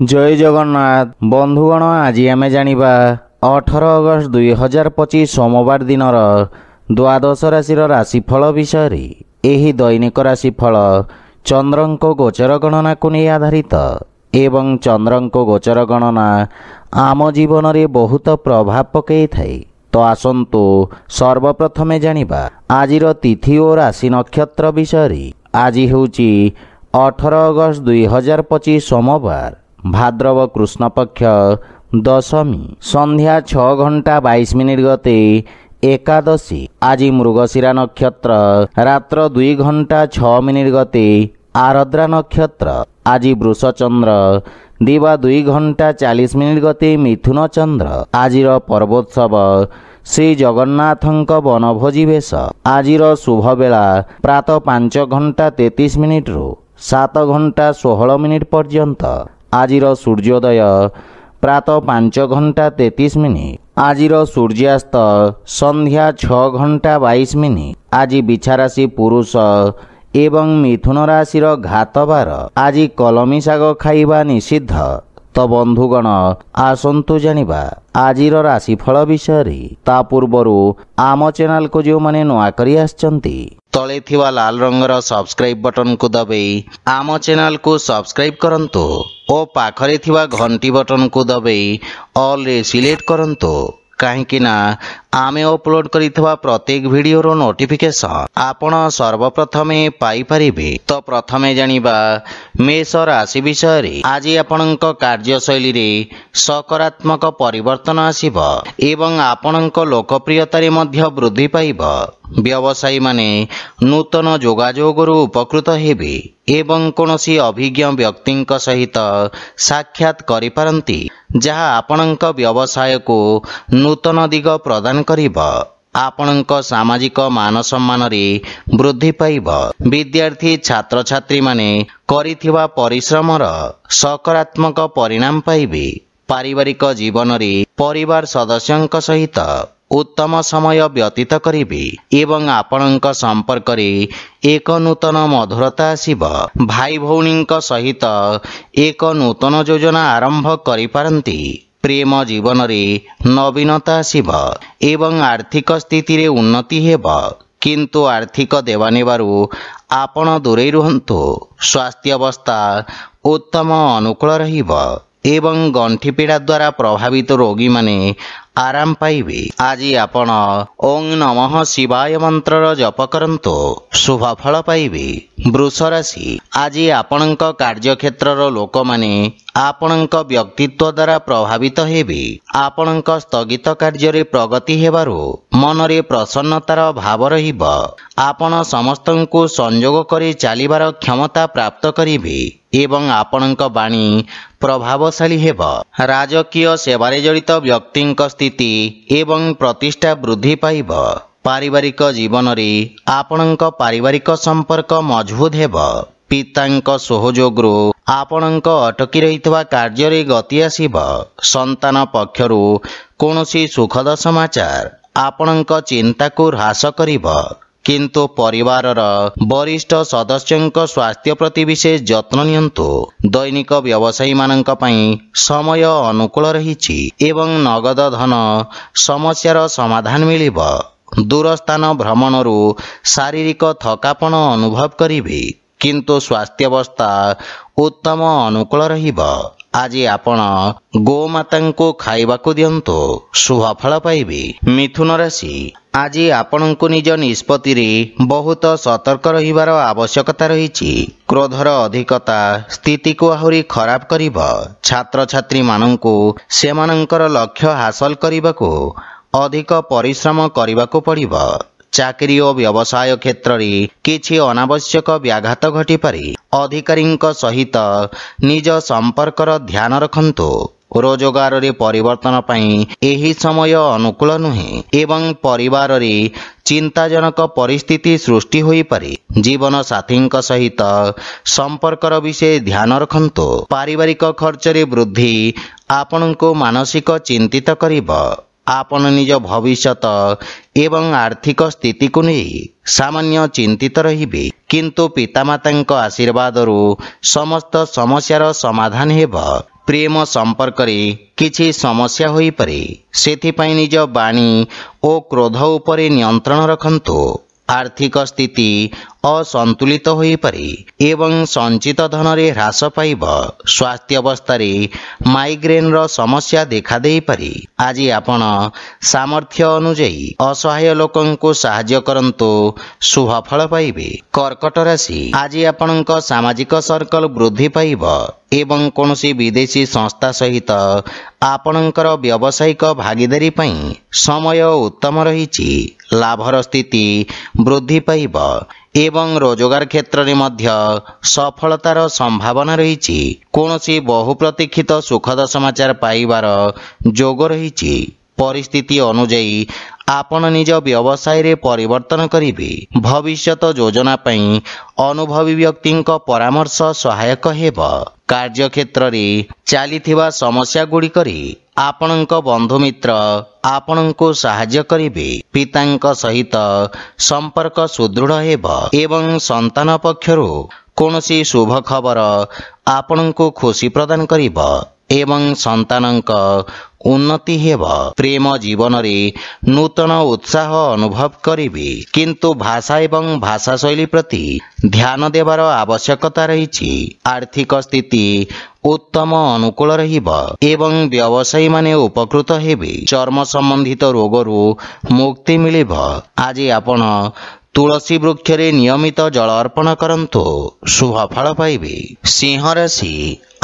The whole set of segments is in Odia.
जय जगन्नाथ बंधुगण आज आम जानिबा 18 अगस्त 2025 सोमवार दिन द्वादश राशि राशिफल विषय एही दैनिक राशिफल चंद्रंको गोचर गणना को नहीं आधारित एवं चंद्रंको गोचर गणना आम जीवन रे बहुत प्रभाव पकई थाए। तो आसंतु सर्वप्रथमे जानिबा आजिर तिथि और राशि नक्षत्र विषय। आज हेउची 18 अगस्त 2025 सोमवार भाद्रव कृष्ण पक्ष दशमी संध्या 6:22 गते एकादशी। आज मृगशिरा नक्षत्र रात्र 2:06 गते आरद्रा नक्षत्र। आज वृषचंद्र दिवा 2:40 गते मिथुन चंद्र। आजिर पर्वोत्सव श्री जगन्नाथंक वनभोजी बेश। आजिर शुभ बेला प्रातः 5:33 रु 7:16 पर्यंत। आजिर सूर्योदय प्रातः 5:33। आजिर सूर्यास्त संध्या 6:22। आज बिछाराशि पुरुष एवं मिथुन राशि घातबार। आज कलमी शाग खाइबा निषिद्ध। तो बंधुगण आसंतु जानिबा आजिर राशिफल विषय। ता पूर्वरु आम चैनल को जो माने नुआ करी आछंती तले थिवा लाल रंगर सब्सक्राइब बटन को दबाई आम चैनल को सब्सक्राइब करंतु ओ पाखरे थिवा घंटी बटन को दबाई ऑल रे सिलेक्ट करंतु कहीं आमे अपलोड करिथवा प्रत्येक वीडियो रो नोटिफिकेशन आपण सर्वप्रथमे पाई परिबे। तो प्रथमे जानिबा मेष राशि विषय। आज आपणक कार्यशैली रे सकारात्मक परिवर्तन आसीब एवं आपणक लोकप्रियता रे मध्य वृद्धि पाइब। व्यवसायी माने नूतन जोगाजोगरु उपकृत हेबे एवं कोनोसी अभिज्ञ व्यक्तिंक सहित साक्षात करि पारंती जहा आपणक व्यवसाय को नूतन दिग प्रदान करिब। आपणक सामाजिक मान सम्मान रे वृद्धि पाइब। विद्यार्थी छात्र छात्री माने करिथिबा परिश्रमर सकारात्मक परिणाम पाइबे। पारिवारिक जीवन रे परिवार सदस्यंक सहित उत्तम समय व्यतीत करिबे एवं आपणक संपर्क रे एक नूतन मधुरता आसीब। भाई भौणींक सहित एक नूतन योजना आरंभ करि पारंती। प्रेम जीवन रे नवीनता आसीब एवं आर्थिक स्थिति रे उन्नति हेब। किंतु आर्थिक देवानेबारु आपण दूरे रुहंतु। स्वास्थ्य अवस्था उत्तम अनुकूल रहिब एवं गंठी पीड़ा द्वारा प्रभावित रोगी माने आराम पाइबे। आज आपण ओं नमः शिवाय मंत्र जप करंतु शुभ फल पाइबे। वृष राशि। आज आपणक कार्यक्षेत्र लोक माने आपणक व्यक्तित्व द्वारा प्रभावित हेबे। आपणक स्थगित कार्य रे प्रगति हेबारु मन रे प्रसन्नतार भाव रहिब। आपण समस्तंकु संयोग करी चालिबार क्षमता प्राप्त करिबे एवं आपणक वाणी प्रभावशाली हेब। राजकीय सेवारे जड़ित व्यक्तिंक स्थिति एवं प्रतिष्ठा वृद्धि पाइब। पारिवारिक जीवन रे आपणक पारिवारिक संपर्क मजबूत हेब। पितांक सहयोगरु आपणक अटकी रहितवा कार्य रे गति आसीब। संतान पक्षरु कोनोसी सुखद समाचार आपणक चिंता को ह्रास करिब। किंतु परिवारर वरिष्ठ सदस्यंक स्वास्थ्य प्रति विशेष जत्न नियंतु। दैनिक व्यवसायी मानंक पई समय अनुकूल रहिछि एवं नगद धन समस्यार समाधान मिलिब। दूरस्थान भ्रमणरु शारीरिक थकापन अनुभव करिबे किंतु स्वास्थ्य अवस्था उत्तम अनुकूल रहिब। आज आपण गोमातांको खाइबाकू दियंतु शुभ फल पाइबे। मिथुन राशि। आज आपणको निज निष्पत्ति रे बहुत सतर्क रहिबार आवश्यकता रहिछि। क्रोधर अधिकता स्थिति को आहुरी खराब करिब। छात्र छात्री मानंको सेमानंकर लक्ष्य हासिल करिबाकू अधिक परिश्रम करिबाकू पड़िब। चाकरी और व्यवसाय क्षेत्र रे किछि अनावश्यक व्याघात घटी पारे। अधिकारींक सहित निज संपर्कर ध्यान रखंतु। रोजगार रे परिवर्तन पई एही समय अनुकूल नुहे एवं परिवार रे चिंताजनक परिस्थिति सृष्टि होई पारे। जीवन साथींक सहित संपर्कर विषय ध्यान रखंतु। पारिवारिक खर्च रे वृद्धि आपनको मानसिक चिंतित करिब। आपण निज भविष्यत एवं आर्थिक स्थिति को नहीं सामान्य चिंतित रहिबे, किंतु पितामातांक आशीर्वाद समस्त समस्यार समाधान हेब। ପ୍ରେମ ସମ୍ପର୍କରେ କିଛି ସମସ୍ୟା ହୋଇପାରେ। ସେଥିପାଇଁ ନିଜ ବାଣୀ ଓ କ୍ରୋଧ ଉପରେ ନିୟନ୍ତ୍ରଣ ରଖନ୍ତୁ। ଆର୍ଥିକ ସ୍ଥିତି ଅସନ୍ତୁଳିତ ହୋଇପାରେ ଏବଂ ସଞ୍ଚିତ ଧନରେ ହ୍ରାସ ପାଇବ। ସ୍ୱାସ୍ଥ୍ୟ ଅବସ୍ଥାରେ ମାଇଗ୍ରେନର ସମସ୍ୟା ଦେଖାଦେଇପାରେ। ଆଜି ଆପଣ ସାମର୍ଥ୍ୟ ଅନୁଯାୟୀ ଅସହାୟ ଲୋକଙ୍କୁ ସାହାଯ୍ୟ କରନ୍ତୁ, ଶୁଭ ଫଳ ପାଇବେ। କର୍କଟ ରାଶି, ଆଜି ଆପଣଙ୍କ ସାମାଜିକ ସର୍କଲ ବୃଦ୍ଧି ପାଇବ ଏବଂ କୌଣସି ବିଦେଶୀ ସଂସ୍ଥା ସହିତ ଆପଣଙ୍କର ବ୍ୟବସାୟିକ ଭାଗିଦାରୀ ପାଇଁ ସମୟ ଉତ୍ତମ ରହିଛି। ଲାଭର ସ୍ଥିତି ବୃଦ୍ଧି ପାଇବ ଏବଂ ରୋଜଗାର କ୍ଷେତ୍ରରେ ମଧ୍ୟ ସଫଳତାର ସମ୍ଭାବନା ରହିଛି। କୌଣସି ବହୁ ପ୍ରତୀକ୍ଷିତ ସୁଖଦ ସମାଚାର ପାଇବାର ଯୋଗ ରହିଛି। ପରିସ୍ଥିତି ଅନୁଯାୟୀ ଆପଣ ନିଜ ବ୍ୟବସାୟରେ ପରିବର୍ତ୍ତନ କରିବେ। ଭବିଷ୍ୟତ ଯୋଜନା ପାଇଁ ଅନୁଭବୀ ବ୍ୟକ୍ତିଙ୍କ ପରାମର୍ଶ ସହାୟକ ହେବ। କାର୍ଯ୍ୟକ୍ଷେତ୍ରରେ ଚାଲିଥିବା ସମସ୍ୟା ଗୁଡ଼ିକରେ ଆପଣଙ୍କ ବନ୍ଧୁମିତ୍ର ଆପଣଙ୍କୁ ସାହାଯ୍ୟ କରିବେ। ପିତାଙ୍କ ସହିତ ସମ୍ପର୍କ ସୁଦୃଢ଼ ହେବ ଏବଂ ସନ୍ତାନ ପକ୍ଷରୁ କୌଣସି ଶୁଭ ଖବର ଆପଣଙ୍କୁ ଖୁସି ପ୍ରଦାନ କରିବ ଏବଂ ସନ୍ତାନଙ୍କ ଉନ୍ନତି ହେବ। ପ୍ରେମ ଜୀବନରେ ନୂତନ ଉତ୍ସାହ ଅନୁଭବ କରିବେ, କିନ୍ତୁ ଭାଷା ଏବଂ ଭାଷା ଶୈଳୀ ପ୍ରତି ଧ୍ୟାନ ଦେବାର ଆବଶ୍ୟକତା ରହିଛି। ଆର୍ଥିକ ସ୍ଥିତି ଉତ୍ତମ ଅନୁକୂଳ ରହିବ ଏବଂ ବ୍ୟବସାୟୀମାନେ ଉପକୃତ ହେବେ। ଚର୍ମ ସମ୍ବନ୍ଧିତ ରୋଗରୁ ମୁକ୍ତି ମିଳିବ। ଆଜି ଆପଣ ତୁଳସୀ ବୃକ୍ଷରେ ନିୟମିତ ଜଳ ଅର୍ପଣ କରନ୍ତୁ, ଶୁଭ ଫଳ ପାଇବେ। ସିଂହ ରାଶି,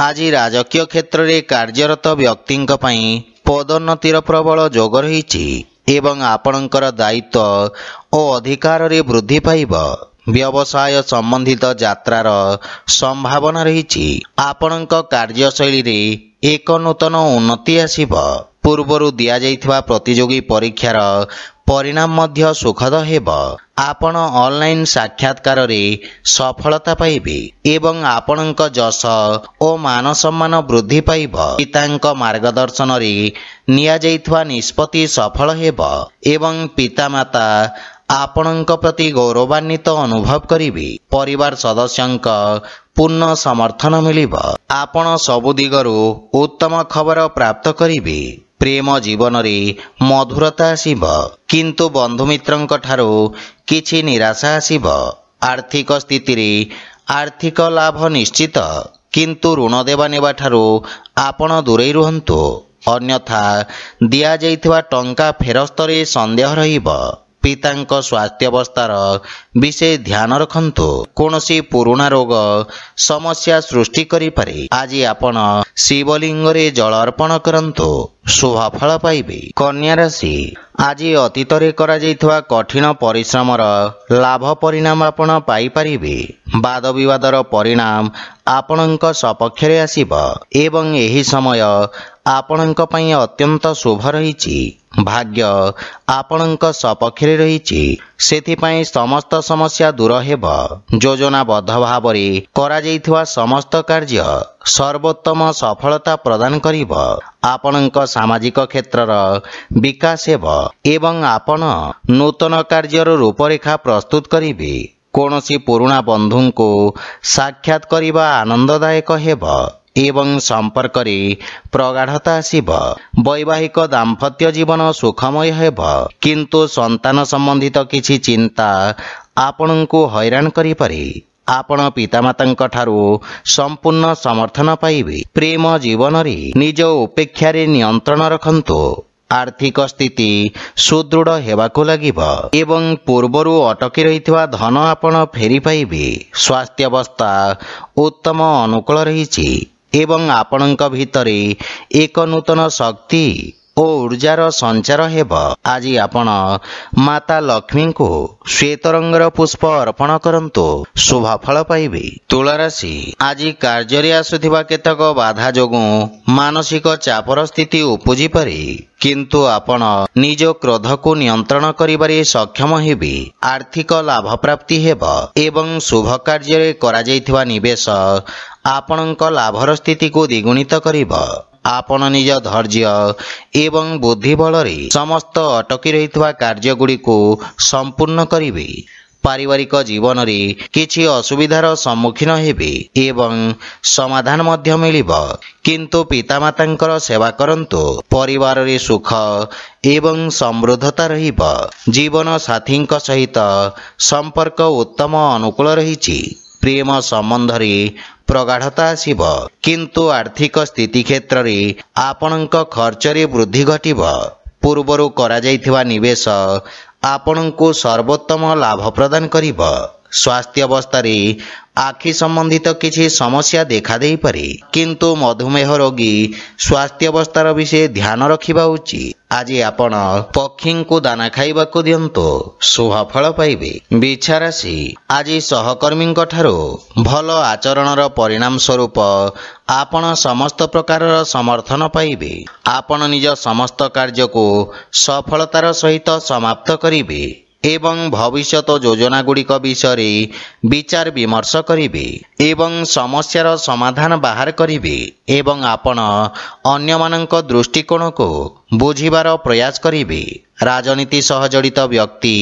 ଆଜି ରାଜକୀୟ କ୍ଷେତ୍ରରେ କାର୍ଯ୍ୟରତ ବ୍ୟକ୍ତିଙ୍କ ପାଇଁ ପଦୋନ୍ନତିର ପ୍ରବଳ ଯୋଗ ରହିଛି ଏବଂ ଆପଣଙ୍କର ଦାୟିତ୍ୱ ଓ ଅଧିକାରରେ ବୃଦ୍ଧି ପାଇବ। ବ୍ୟବସାୟ ସମ୍ବନ୍ଧିତ ଯାତ୍ରାର ସମ୍ଭାବନା ରହିଛି। ଆପଣଙ୍କ କାର୍ଯ୍ୟଶୈଳୀରେ ଏକ ନୂତନ ଉନ୍ନତି ଆସିବ। ପୂର୍ବରୁ ଦିଆଯାଇଥିବା ପ୍ରତିଯୋଗୀ ପରୀକ୍ଷାର ପରିଣାମ ମଧ୍ୟ ସୁଖଦ ହେବ। ଆପଣ ଅନଲାଇନ୍ ସାକ୍ଷାତକାରରେ ସଫଳତା ପାଇବେ ଏବଂ ଆପଣଙ୍କ ଯଶ ଓ ମାନ ସମ୍ମାନ ବୃଦ୍ଧି ପାଇବ। ପିତାଙ୍କ ମାର୍ଗଦର୍ଶନରେ ନିଆଯାଇଥିବା ନିଷ୍ପତ୍ତି ସଫଳ ହେବ ଏବଂ ପିତାମାତା ଆପଣଙ୍କ ପ୍ରତି ଗୌରବାନ୍ୱିତ ଅନୁଭବ କରିବେ। ପରିବାର ସଦସ୍ୟଙ୍କ ପୂର୍ଣ୍ଣ ସମର୍ଥନ ମିଳିବ। ଆପଣ ସବୁ ଦିଗରୁ ଉତ୍ତମ ଖବର ପ୍ରାପ୍ତ କରିବେ। ପ୍ରେମ ଜୀବନରେ ମଧୁରତା ଆସିବ, କିନ୍ତୁ ବନ୍ଧୁମିତ୍ରଙ୍କ ଠାରୁ କିଛି ନିରାଶା ଆସିବ। ଆର୍ଥିକ ସ୍ଥିତିରେ ଆର୍ଥିକ ଲାଭ ନିଶ୍ଚିତ, କିନ୍ତୁ ଋଣ ଦେବା ନେବା ଠାରୁ ଆପଣ ଦୂରେଇ ରୁହନ୍ତୁ, ଅନ୍ୟଥା ଦିଆଯାଇଥିବା ଟଙ୍କା ଫେରସ୍ତରେ ସନ୍ଦେହ ରହିବ। ପିତାଙ୍କ ସ୍ୱାସ୍ଥ୍ୟାବସ୍ଥାର ବିଶେଷ ଧ୍ୟାନ ରଖନ୍ତୁ। କୌଣସି ପୁରୁଣା ରୋଗ ସମସ୍ୟା ସୃଷ୍ଟି କରିପାରେ। ଆଜି ଆପଣ ଶିବଲିଙ୍ଗରେ ଜଳ ଅର୍ପଣ କରନ୍ତୁ, ଶୁଭ ଫଳ ପାଇବେ। କନ୍ୟା ରାଶି, ଆଜି ଅତୀତରେ କରାଯାଇଥିବା କଠିନ ପରିଶ୍ରମର ଲାଭ ପରିଣାମ ଆପଣ ପାଇପାରିବେ। ବାଦ ବିବାଦର ପରିଣାମ ଆପଣଙ୍କ ସପକ୍ଷରେ ଆସିବ ଏବଂ ଏହି ସମୟ ଆପଣଙ୍କ ପାଇଁ ଅତ୍ୟନ୍ତ ଶୁଭ ରହିଛି। ଭାଗ୍ୟ ଆପଣଙ୍କ ସପକ୍ଷରେ ରହିଛି, ସେଥିପାଇଁ ସମସ୍ତ ସମସ୍ୟା ଦୂର ହେବ। ଯୋଜନାବଦ୍ଧ ଭାବରେ କରାଯାଇଥିବା ସମସ୍ତ କାର୍ଯ୍ୟ ସର୍ବୋତ୍ତମ ସଫଳତା ପ୍ରଦାନ କରିବ। ଆପଣଙ୍କ ସାମାଜିକ କ୍ଷେତ୍ରର ବିକାଶ ହେବ ଏବଂ ଆପଣ ନୂତନ କାର୍ଯ୍ୟର ରୂପରେଖା ପ୍ରସ୍ତୁତ କରିବେ। କୌଣସି ପୁରୁଣା ବନ୍ଧୁଙ୍କୁ ସାକ୍ଷାତ କରିବା ଆନନ୍ଦଦାୟକ ହେବ ଏବଂ ସମ୍ପର୍କରେ ପ୍ରଗାଢ଼ତା ଆସିବ। ବୈବାହିକ ଦାମ୍ପତ୍ୟ ଜୀବନ ସୁଖମୟ ହେବ, କିନ୍ତୁ ସନ୍ତାନ ସମ୍ବନ୍ଧିତ କିଛି ଚିନ୍ତା ଆପଣଙ୍କୁ ହଇରାଣ କରିପାରେ। ଆପଣ ପିତାମାତାଙ୍କ ଠାରୁ ସମ୍ପୂର୍ଣ୍ଣ ସମର୍ଥନ ପାଇବେ। ପ୍ରେମ ଜୀବନରେ ନିଜ ଉପେକ୍ଷାରେ ନିୟନ୍ତ୍ରଣ ରଖନ୍ତୁ। ଆର୍ଥିକ ସ୍ଥିତି ସୁଦୃଢ଼ ହେବାକୁ ଲାଗିବ ଏବଂ ପୂର୍ବରୁ ଅଟକି ରହିଥିବା ଧନ ଆପଣ ଫେରି ପାଇବେ। ସ୍ୱାସ୍ଥ୍ୟାବସ୍ଥା ଉତ୍ତମ ଅନୁକୂଳ ରହିଛି ଏବଂ ଆପଣଙ୍କ ଭିତରେ ଏକ ନୂତନ ଶକ୍ତି ଓ ଊର୍ଜାର ସଞ୍ଚାର ହେବ। ଆଜି ଆପଣ ମାତା ଲକ୍ଷ୍ମୀଙ୍କୁ ଶ୍ଵେତ ରଙ୍ଗର ପୁଷ୍ପ ଅର୍ପଣ କରନ୍ତୁ, ଶୁଭ ଫଳ ପାଇବେ। ତୁଳା ରାଶି, ଆଜି କାର୍ଯ୍ୟରେ ଆସୁଥିବା କେତେକ ବାଧା ଯୋଗୁଁ ମାନସିକ ଚାପର ସ୍ଥିତି ଉପୁଜିପାରେ, କିନ୍ତୁ ଆପଣ ନିଜ କ୍ରୋଧକୁ ନିୟନ୍ତ୍ରଣ କରିବାରେ ସକ୍ଷମ ହେବେ। ଆର୍ଥିକ ଲାଭ ପ୍ରାପ୍ତି ହେବ ଏବଂ ଶୁଭ କାର୍ଯ୍ୟରେ କରାଯାଇଥିବା ନିବେଶ ଆପଣଙ୍କ ଲାଭର ସ୍ଥିତିକୁ ଦ୍ୱିଗୁଣିତ କରିବ। ଆପଣ ନିଜ ଧୈର୍ଯ୍ୟ ଏବଂ ବୁଦ୍ଧି ବଳରେ ସମସ୍ତ ଅଟକି ରହିଥିବା କାର୍ଯ୍ୟଗୁଡ଼ିକୁ ସମ୍ପୂର୍ଣ୍ଣ କରିବେ। ପାରିବାରିକ ଜୀବନରେ କିଛି ଅସୁବିଧାର ସମ୍ମୁଖୀନ ହେବେ ଏବଂ ସମାଧାନ ମଧ୍ୟ ମିଳିବ। କିନ୍ତୁ ପିତାମାତାଙ୍କର ସେବା କରନ୍ତୁ। ପରିବାରରେ ସୁଖ ଏବଂ ସମୃଦ୍ଧତା ରହିବ। ଜୀବନ ସାଥୀଙ୍କ ସହିତ ସମ୍ପର୍କ ଉତ୍ତମ ଅନୁକୂଳ ରହିଛି। ପ୍ରେମ ସମ୍ବନ୍ଧରେ ପ୍ରଗାଢ଼ତା ଆସିବ, କିନ୍ତୁ ଆର୍ଥିକ ସ୍ଥିତି କ୍ଷେତ୍ରରେ ଆପଣଙ୍କ ଖର୍ଚ୍ଚରେ ବୃଦ୍ଧି ଘଟିବ। ପୂର୍ବରୁ କରାଯାଇଥିବା ନିବେଶ ଆପଣଙ୍କୁ ସର୍ବୋତ୍ତମ ଲାଭ ପ୍ରଦାନ କରିବ। ସ୍ୱାସ୍ଥ୍ୟ ଅବସ୍ଥାରେ ଆଖି ସମ୍ବନ୍ଧିତ କିଛି ସମସ୍ୟା ଦେଖାଦେଇପାରେ, କିନ୍ତୁ ମଧୁମେହ ରୋଗୀ ସ୍ୱାସ୍ଥ୍ୟ ଅବସ୍ଥାର ବିଷୟ ଧ୍ୟାନ ରଖିବା ଉଚିତ। ଆଜି ଆପଣ ପକ୍ଷୀଙ୍କୁ ଦାନା ଖାଇବାକୁ ଦିଅନ୍ତୁ, ଶୁଭ ଫଳ ପାଇବେ। ବିଛା ରାଶି, ଆଜି ସହକର୍ମୀଙ୍କ ଠାରୁ ଭଲ ଆଚରଣର ପରିଣାମ ସ୍ୱରୂପ ଆପଣ ସମସ୍ତ ପ୍ରକାରର ସମର୍ଥନ ପାଇବେ। ଆପଣ ନିଜ ସମସ୍ତ କାର୍ଯ୍ୟକୁ ସଫଳତାର ସହିତ ସମାପ୍ତ କରିବେ ଏବଂ ଭବିଷ୍ୟତ ଯୋଜନାଗୁଡ଼ିକ ବିଷୟରେ ବିଚାର ବିମର୍ଶ କରିବେ ଏବଂ ସମସ୍ୟାର ସମାଧାନ ବାହାର କରିବେ ଏବଂ ଆପଣ ଅନ୍ୟମାନଙ୍କ ଦୃଷ୍ଟିକୋଣକୁ ବୁଝିବାର ପ୍ରୟାସ କରିବେ। ରାଜନୀତି ସହ ଜଡ଼ିତ ବ୍ୟକ୍ତି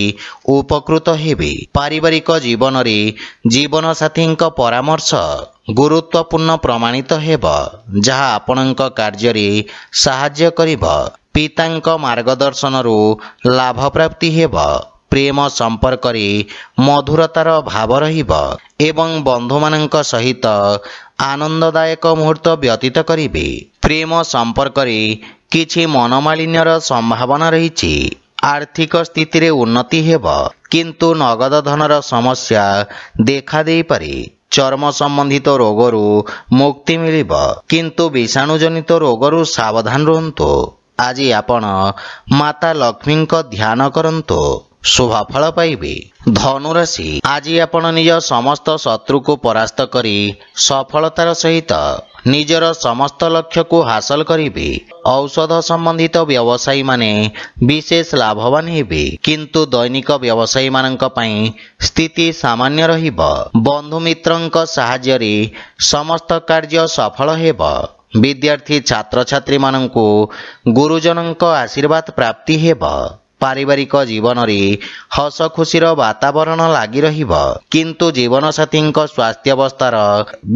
ଉପକୃତ ହେବେ। ପାରିବାରିକ ଜୀବନରେ ଜୀବନସାଥୀଙ୍କ ପରାମର୍ଶ ଗୁରୁତ୍ୱପୂର୍ଣ୍ଣ ପ୍ରମାଣିତ ହେବ, ଯାହା ଆପଣଙ୍କ କାର୍ଯ୍ୟରେ ସାହାଯ୍ୟ କରିବ। ପିତାଙ୍କ ମାର୍ଗଦର୍ଶନରୁ ଲାଭ ପ୍ରାପ୍ତି ହେବ। ପ୍ରେମ ସମ୍ପର୍କରେ ମଧୁରତାର ଭାବ ରହିବ ଏବଂ ବନ୍ଧୁମାନଙ୍କ ସହିତ ଆନନ୍ଦଦାୟକ ମୁହୂର୍ତ୍ତ ବ୍ୟତୀତ କରିବେ। ପ୍ରେମ ସମ୍ପର୍କରେ କିଛି ମନୋମାଳିନ୍ୟର ସମ୍ଭାବନା ରହିଛି। ଆର୍ଥିକ ସ୍ଥିତିରେ ଉନ୍ନତି ହେବ, କିନ୍ତୁ ନଗଦ ଧନର ସମସ୍ୟା ଦେଖାଦେଇପାରେ। ଚର୍ମ ସମ୍ବନ୍ଧିତ ରୋଗରୁ ମୁକ୍ତି ମିଳିବ, କିନ୍ତୁ ବିଷାଣୁଜନିତ ରୋଗରୁ ସାବଧାନ ରୁହନ୍ତୁ। ଆଜି ଆପଣ ମାତା ଲକ୍ଷ୍ମୀଙ୍କ ଧ୍ୟାନ କରନ୍ତୁ, ଶୁଭ ଫଳ ପାଇବେ। ଧନୁରାଶି, ଆଜି ଆପଣ ନିଜ ସମସ୍ତ ଶତ୍ରୁକୁ ପରାସ୍ତ କରି ସଫଳତାର ସହିତ ନିଜର ସମସ୍ତ ଲକ୍ଷ୍ୟକୁ ହାସଲ କରିବେ। ଔଷଧ ସମ୍ବନ୍ଧିତ ବ୍ୟବସାୟୀମାନେ ବିଶେଷ ଲାଭବାନ ହେବେ, କିନ୍ତୁ ଦୈନିକ ବ୍ୟବସାୟୀମାନଙ୍କ ପାଇଁ ସ୍ଥିତି ସାମାନ୍ୟ ରହିବ। ବନ୍ଧୁମିତ୍ରଙ୍କ ସାହାଯ୍ୟରେ ସମସ୍ତ କାର୍ଯ୍ୟ ସଫଳ ହେବ। ବିଦ୍ୟାର୍ଥୀ ଛାତ୍ରଛାତ୍ରୀମାନଙ୍କୁ ଗୁରୁଜନଙ୍କ ଆଶୀର୍ବାଦ ପ୍ରାପ୍ତି ହେବ। ପାରିବାରିକ ଜୀବନରେ ହସ ଖୁସିର ବାତାବରଣ ଲାଗି ରହିବ, କିନ୍ତୁ ଜୀବନସାଥୀଙ୍କ ସ୍ୱାସ୍ଥ୍ୟାବସ୍ଥାର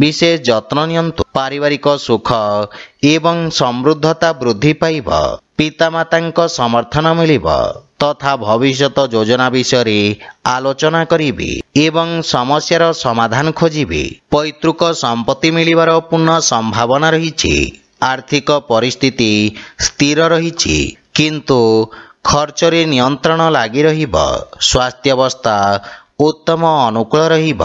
ବିଶେଷ ଯତ୍ନ ନିଅନ୍ତୁ। ପାରିବାରିକ ସୁଖ ଏବଂ ସମୃଦ୍ଧତା ବୃଦ୍ଧି ପାଇବ। ପିତାମାତାଙ୍କ ସମର୍ଥନ ମିଳିବ ତଥା ଭବିଷ୍ୟତ ଯୋଜନା ବିଷୟରେ ଆଲୋଚନା କରିବେ ଏବଂ ସମସ୍ୟାର ସମାଧାନ ଖୋଜିବେ। ପୈତୃକ ସମ୍ପତ୍ତି ମିଳିବାର ପୂର୍ଣ୍ଣ ସମ୍ଭାବନା ରହିଛି। ଆର୍ଥିକ ପରିସ୍ଥିତି ସ୍ଥିର ରହିଛି, କିନ୍ତୁ ଖର୍ଚ୍ଚରେ ନିୟନ୍ତ୍ରଣ ଲାଗି ରହିବ। ସ୍ୱାସ୍ଥ୍ୟାବସ୍ଥା ଉତ୍ତମ ଅନୁକୂଳ ରହିବ,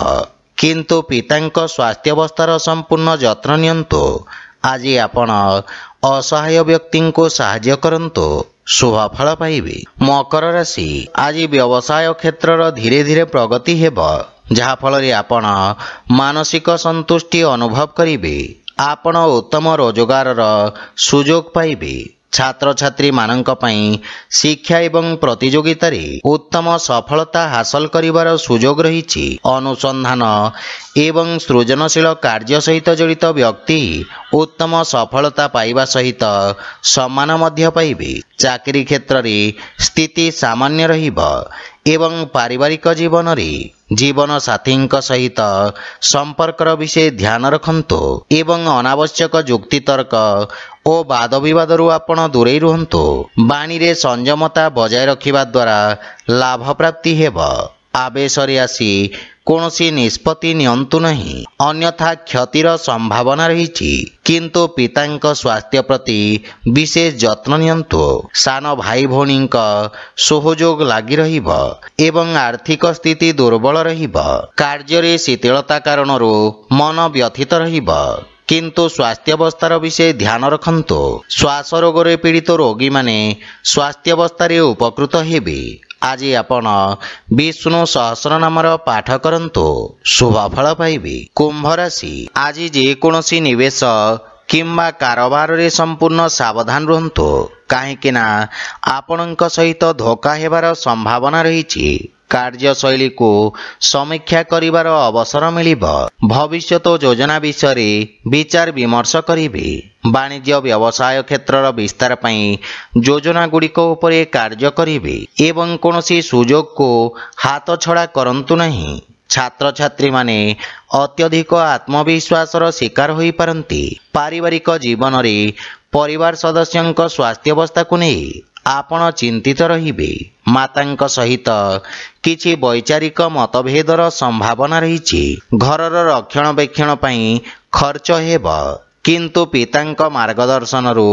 କିନ୍ତୁ ପିତାଙ୍କ ସ୍ୱାସ୍ଥ୍ୟାବସ୍ଥାର ସମ୍ପୂର୍ଣ୍ଣ ଯତ୍ନ ନିଅନ୍ତୁ। ଆଜି ଆପଣ ଅସହାୟ ବ୍ୟକ୍ତିଙ୍କୁ ସାହାଯ୍ୟ କରନ୍ତୁ, ଶୁଭ ଫଳ ପାଇବେ। ମକର ରାଶି, ଆଜି ବ୍ୟବସାୟ କ୍ଷେତ୍ରର ଧୀରେ ଧୀରେ ପ୍ରଗତି ହେବ, ଯାହାଫଳରେ ଆପଣ ମାନସିକ ସନ୍ତୁଷ୍ଟି ଅନୁଭବ କରିବେ। ଆପଣ ଉତ୍ତମ ରୋଜଗାରର ସୁଯୋଗ ପାଇବେ। ଛାତ୍ରଛାତ୍ରୀମାନଙ୍କ ପାଇଁ ଶିକ୍ଷା ଏବଂ ପ୍ରତିଯୋଗିତାରେ ଉତ୍ତମ ସଫଳତା ହାସଲ କରିବାର ସୁଯୋଗ ରହିଛି। ଅନୁସନ୍ଧାନ ଏବଂ ସୃଜନଶୀଳ କାର୍ଯ୍ୟ ସହିତ ଜଡ଼ିତ ବ୍ୟକ୍ତି ଉତ୍ତମ ସଫଳତା ପାଇବା ସହିତ ସମ୍ମାନ ମଧ୍ୟ ପାଇବେ। ଚାକିରି କ୍ଷେତ୍ରରେ ସ୍ଥିତି ସାମାନ୍ୟ ରହିବ ଏବଂ ପାରିବାରିକ ଜୀବନରେ ଜୀବନସାଥୀଙ୍କ ସହିତ ସମ୍ପର୍କର ବିଷୟ ଧ୍ୟାନ ରଖନ୍ତୁ ଏବଂ ଅନାବଶ୍ୟକ ଯୁକ୍ତିତର୍କ ଓ ବାଦବିବାଦରୁ ଆପଣ ଦୂରେଇ ରୁହନ୍ତୁ। ବାଣୀରେ ସଂଯମତା ବଜାୟ ରଖିବା ଦ୍ୱାରା ଲାଭ ପ୍ରାପ୍ତି ହେବ। ଆବେଶରେ ଆସି କୌଣସି ନିଷ୍ପତ୍ତି ନିଅନ୍ତୁ ନାହିଁ, ଅନ୍ୟଥା କ୍ଷତିର ସମ୍ଭାବନା ରହିଛି। କିନ୍ତୁ ପିତାଙ୍କ ସ୍ୱାସ୍ଥ୍ୟ ପ୍ରତି ବିଶେଷ ଯତ୍ନ ନିଅନ୍ତୁ। ସାନ ଭାଇ ଭଉଣୀଙ୍କ ସହଯୋଗ ଲାଗି ରହିବ ଏବଂ ଆର୍ଥିକ ସ୍ଥିତି ଦୁର୍ବଳ ରହିବ। କାର୍ଯ୍ୟରେ ଶିଥିଳତା କାରଣରୁ ମନ ବ୍ୟଥିତ ରହିବ, କିନ୍ତୁ ସ୍ୱାସ୍ଥ୍ୟାବସ୍ଥାର ବିଷୟ ଧ୍ୟାନ ରଖନ୍ତୁ। ଶ୍ୱାସ ରୋଗରେ ପୀଡ଼ିତ ରୋଗୀମାନେ ସ୍ୱାସ୍ଥ୍ୟାବସ୍ଥାରେ ଉପକୃତ ହେବେ। ଆଜି ଆପଣ ବିଷ୍ଣୁ ସହସ୍ରନାମର ପାଠ କରନ୍ତୁ, ଶୁଭ ଫଳ ପାଇବେ। କୁମ୍ଭ ରାଶି, ଆଜି ଯେକୌଣସି ନିବେଶ କିମ୍ବା କାରବାରରେ ସମ୍ପୂର୍ଣ୍ଣ ସାବଧାନ ରୁହନ୍ତୁ, କାହିଁକି ନା ଆପଣଙ୍କ ସହିତ ଧୋକା ହେବାର ସମ୍ଭାବନା ରହିଛି। କାର୍ଯ୍ୟଶୈଳୀ को समीक्षा करिवार अवसर मिलिब। भविष्यत योजना विषय विचार विमर्श करिवे। वाणिज्य व्यवसाय क्षेत्रर विस्तार पई योजना गुड़िक उपरे कार्य करिवे एवं कोनोसी सुजोग को हाथ छड़ा करंतु नहीं। छात्र छात्री माने अत्यधिक आत्मविश्वासर शिकार होई पारंती। पारिवारिक जीवन रे परिवार सदस्यंक स्वास्थ्यावस्था को नहीं आपण चिंतित रहिबे। मातांक सहित किछि वैचारिक मतभेदर संभावना रहिछि। घरर रक्षणाबेक्षण पई खर्च हेब किंतु पितांक मार्गदर्शनरु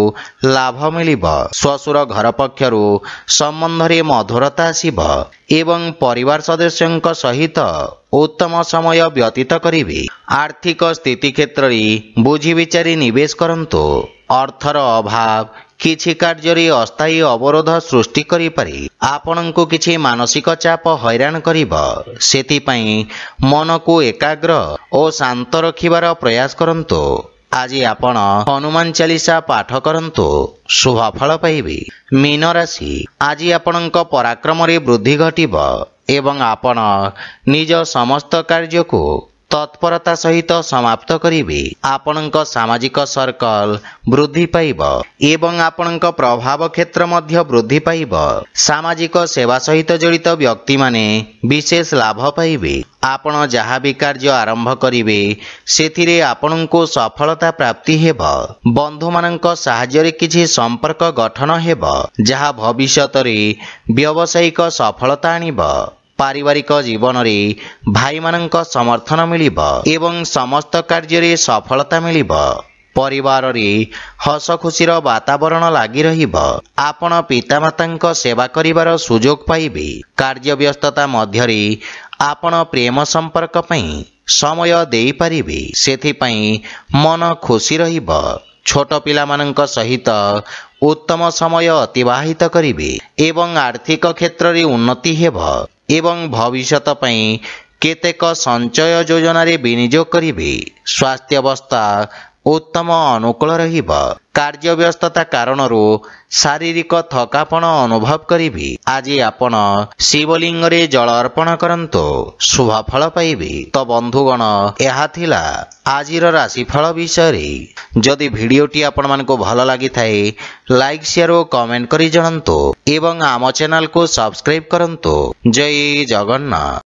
लाभ मिलिब। श्वशुर घर पक्षरु संबंधरे मधुरता आसिब एवं परिवार सदस्यंक सहित उत्तम समय व्यतीत करिवे। आर्थिक स्थिति क्षेत्र रे बुझी विचारी निवेश करंतु। अर्थर अभाव किछि कार्य अस्थायी अवरोध सृष्टि करि पारे। आपनंकु किछि मानसिक चाप हैरान करिब। सेति पई मन को एकाग्र और शांत रखिबार प्रयास करंतु। आज आपण हनुमान चालीसा पाठ करंतु शुभ फल पाइबे। मीन राशि आज आपणक पराक्रम रे वृद्धि घटिब एवं आपण निज समस्त कार्य को तत्परता सहित समाप्त करिवे। आपणक सामाजिक सर्कल वृद्धि पाइब एवं आपणक प्रभाव क्षेत्र मध्य वृद्धि पाइब। सामाजिक सेवा सहित जड़ित व्यक्ति माने विशेष लाभ पाइबे। आपण जहाँ भी कार्य आरंभ करिवे सेथिरे आपणको सफलता प्राप्ति हेब। बंधु मानक सहाय्य किछि संपर्क गठन हेब जहाँ भविष्यत रे व्यावसायिक सफलता आनिब। पारिवारिक जीवन रे भाई मानक समर्थन मिलिब एवं समस्त कार्य रे सफलता मिलिब। परिवार रे हस खुशीर वातावरण लागि रहिब। आपण पितामातांक सेवा करिवार सुजोग पाइबे। कार्य व्यस्तता मध्य रे आपण प्रेम संपर्क पई समय देई पारिबे। सेथि पई मन खुशी रहिब। छोट पिला मानक सहित उत्तम समय अतिबाहित करिवे एवं आर्थिक क्षेत्र रे उन्नति हेब एवं भविष्यत पई केतेक संचय योजना रे विनियोग करिवे। स्वास्थ्य अवस्था उत्तम अनुकूल रहिब। कार्य व्यस्तता कारणरू शारीरिक थकापन अनुभव करिवे। आज आपण शिवलिंग रे जल अर्पण करंतु शुभ फल पाइबे। तो बंधुगण यह थिला आजिर राशिफल विषय। जदि भिडियोटी आपण मानको भल लागि थाए लाइक शेयर और कमेंट करि जणंतु एवं आम चैनल को सब्सक्राइब करंतु। जय जगन्नाथ।